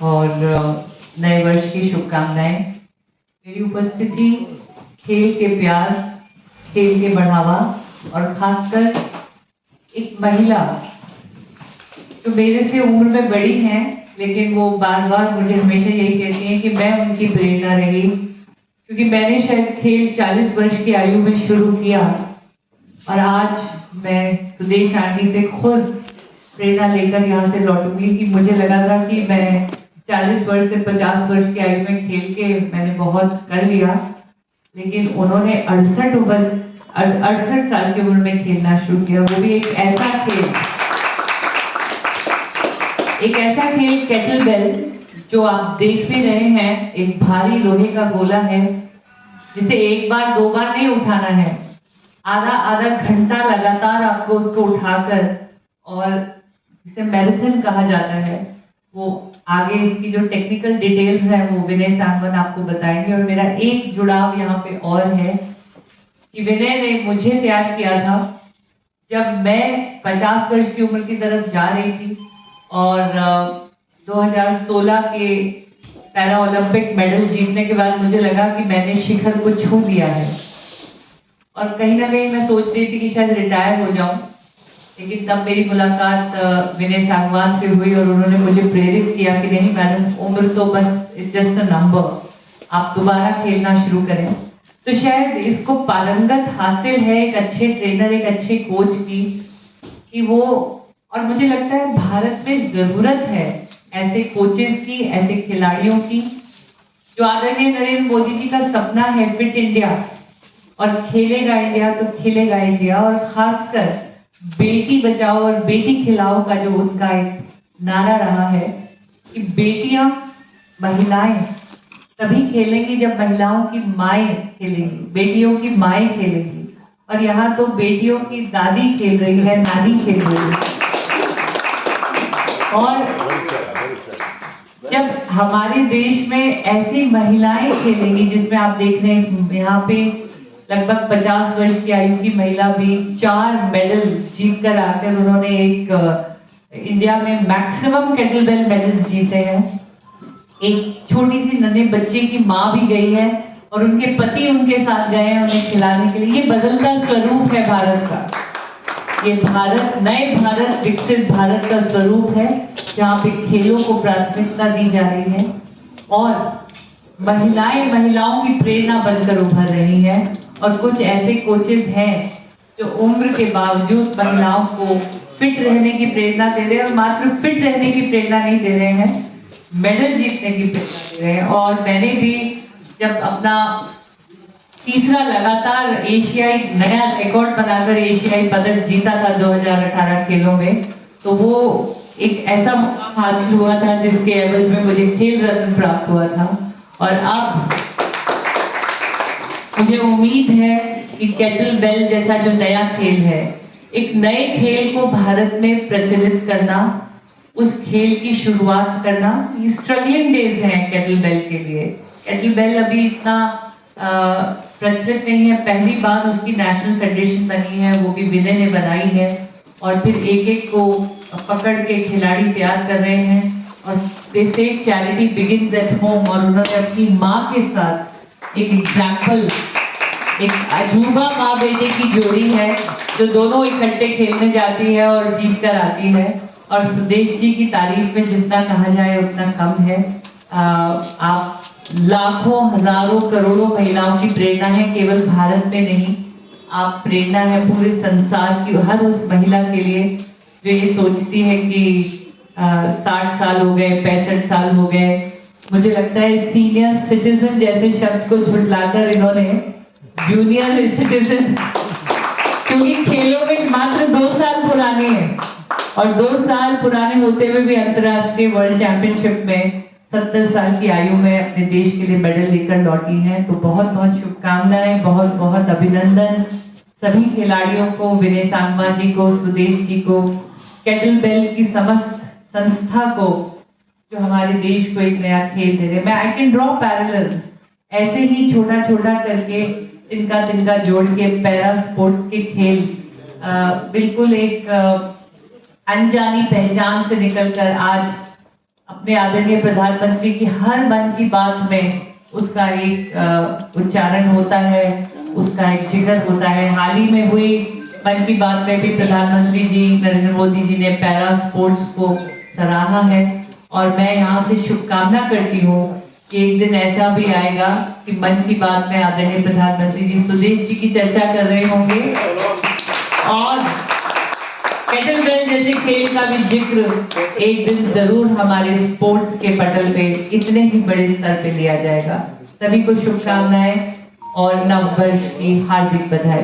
और नए वर्ष की शुभकामनाएं। मेरी उपस्थिति खेल के प्यार, खेल के बढ़ावा और खासकर एक महिला जो मेरे से उम्र में बड़ी हैं, लेकिन वो बार बार मुझे हमेशा यही कहती हैं कि मैं उनकी प्रेरणा रही, क्योंकि मैंने शायद खेल 40 वर्ष की आयु में शुरू किया और आज मैं सुदेश आंटी से खुद प्रेरणा लेकर यहाँ से लौटूंगी कि मुझे लगा था कि मैं 40 वर्ष से 50 वर्ष की आयु में खेल के मैंने बहुत कर लिया, लेकिन उन्होंने 68 साल की उम्र में खेलना शुरू किया। वो भी एक ऐसा खेल केटल बेल जो आप देख भी रहे हैं, एक भारी लोहे का गोला है जिसे एक बार दो बार नहीं उठाना है, आधा घंटा लगातार आपको उसको उठाकर, और जिसे मैराथन कहा जाता है, वो आगे इसकी जो टेक्निकल डिटेल्स हैं वो विनय सांगवान आपको बताएंगे। और मेरा एक जुड़ाव यहाँ पे और है कि विनय ने मुझे तैयार किया था जब मैं 50 वर्ष की उम्र की तरफ जा रही थी और 2016 के पैरा ओलंपिक मेडल जीतने के बाद मुझे लगा कि मैंने शिखर को छू लिया है और कहीं ना कहीं मैं सोच रही थी कि शायद रिटायर हो जाऊं, लेकिन तब मेरी मुलाकात विनय सांगवान से हुई और उन्होंने मुझे प्रेरित किया कि नहीं मैडम, उम्र तो बस इट्स जस्ट अ नंबर, आप दोबारा खेलना शुरू करें। तो शायद इसको पारंगत हासिल है एक अच्छे ट्रेनर, एक अच्छे कोच की, कि वो, और मुझे लगता है भारत में जरूरत है ऐसे कोचेस की, ऐसे खिलाड़ियों की। जो आदरणीय नरेंद्र मोदी जी का सपना है फिट इंडिया और खेलेगा इंडिया तो खिलेगा इंडिया, और खासकर बेटी बचाओ और बेटी खिलाओ का जो उनका एक नारा रहा है कि बेटियां, महिलाएं तभी खेलेंगी जब महिलाओं की माएं खेलेंगी, बेटियों की माएं खेलेंगी, और यहाँ तो बेटियों की दादी खेल रही है, नानी खेल रही है। और जब हमारे देश में ऐसी महिलाएं खेलेंगी, जिसमें आप देख रहे हैं यहाँ पे लगभग 50 वर्ष की आयु की महिला भी 4 मेडल जीत कर आकर, उन्होंने एक इंडिया में मैक्सिमम केटल बेल मेडल्स जीते हैं। एक छोटी सी नन्हे बच्चे की माँ भी गई है और उनके पति उनके साथ गए हैं उन्हें खिलाने के लिए। ये बदलता स्वरूप है भारत का, ये भारत, नए भारत, विकसित भारत का स्वरूप है जहाँ पे खेलों को प्राथमिकता दी जा रही है और महिलाएं महिलाओं की प्रेरणा बनकर उभर रही हैं। और कुछ ऐसे कोचेज हैं जो उम्र के बावजूद महिलाओं को फिट रहने की प्रेरणा दे रहे हैं, और मात्र फिट रहने की प्रेरणा नहीं दे रहे हैं, मेडल जीतने की प्रेरणा दे रहे हैं। और मैंने भी जब अपना तीसरा लगातार एशियाई नया रिकॉर्ड बनाकर एशियाई पदक जीता था 2018 खेलों में, तो वो एक ऐसा मुकाम हासिल हुआ था जिसके एवज में मुझे खेल रत्न प्राप्त हुआ था। और अब मुझे उम्मीद है कि केटल बेल जैसा जो नया खेल है, एक नए खेल को भारत में प्रचलित करना, उस खेल की शुरुआत करना, ये स्ट्रगलिंग डेज हैं केटल बेल के लिए। केटल बेल अभी इतना प्रचलित नहीं है, पहली बार उसकी नेशनल फेडरेशन बनी है, वो भी विनय ने बनाई है, और फिर एक एक को पकड़ के खिलाड़ी तैयार कर रहे हैं। और दे से चैरिटी बिगिंस एट होम, और उन्होंने अपनी माँ के साथ एक एग्जाम्पल, एक अजूबा माँ बेटे की जोड़ी है जो दोनों इकट्ठे खेलने जाती है और जीत कर आती है। और सुदेश जी की तारीफ में जितना कहा जाए उतना कम है। आप लाखों, हजारों, करोड़ों महिलाओं की प्रेरणा है, केवल भारत में नहीं, आप प्रेरणा है पूरे संसार की, हर उस महिला के लिए जो ये सोचती है कि 60 साल हो गए, 65 साल हो गए। मुझे लगता है सीनियर सिटीजन जैसे शब्द को झुठलाकर इन्होंने जूनियर सिटीजन, क्योंकि खेलों में मात्र 2 साल पुराने हैं, और 2 साल पुराने होते हुए भी अंतर्राष्ट्रीय वर्ल्ड चैंपियनशिप में 70 साल की आयु में अपने देश के लिए मेडल लेकर लौटी हैं। तो बहुत बहुत शुभकामनाएं, बहुत बहुत अभिनंदन सभी खिलाड़ियों को, विनय सांगवान जी को, सुदेश जी को, केटल बेल की समस्त संस्था को, जो हमारे देश को एक नया खेल दे रहे। मैं आई कैन ड्रॉ पैरेलल्स, ऐसे ही छोटा छोटा करके तिनका तिनका जोड़ के पैरा स्पोर्ट के खेल बिल्कुल एक अनजानी पहचान से निकलकर आज अपने आदरणीय प्रधानमंत्री की हर मन की बात में उसका एक उच्चारण होता है, उसका एक जिक्र होता है। हाल ही में हुई मन की बात में भी प्रधानमंत्री जी नरेंद्र मोदी जी ने पैरा स्पोर्ट्स को सराहा है और मैं यहाँ से शुभकामना करती हूँ कि एक दिन ऐसा भी आएगा कि मन की बात में आदरणीय प्रधानमंत्री जी सुदेश जी की चर्चा कर रहे होंगे और केटलबेल जैसे खेल का भी जिक्र एक दिन जरूर हमारे स्पोर्ट्स के पटल पे इतने ही बड़े स्तर पे लिया जाएगा। सभी को शुभकामनाएं और नव वर्ष की हार्दिक बधाई।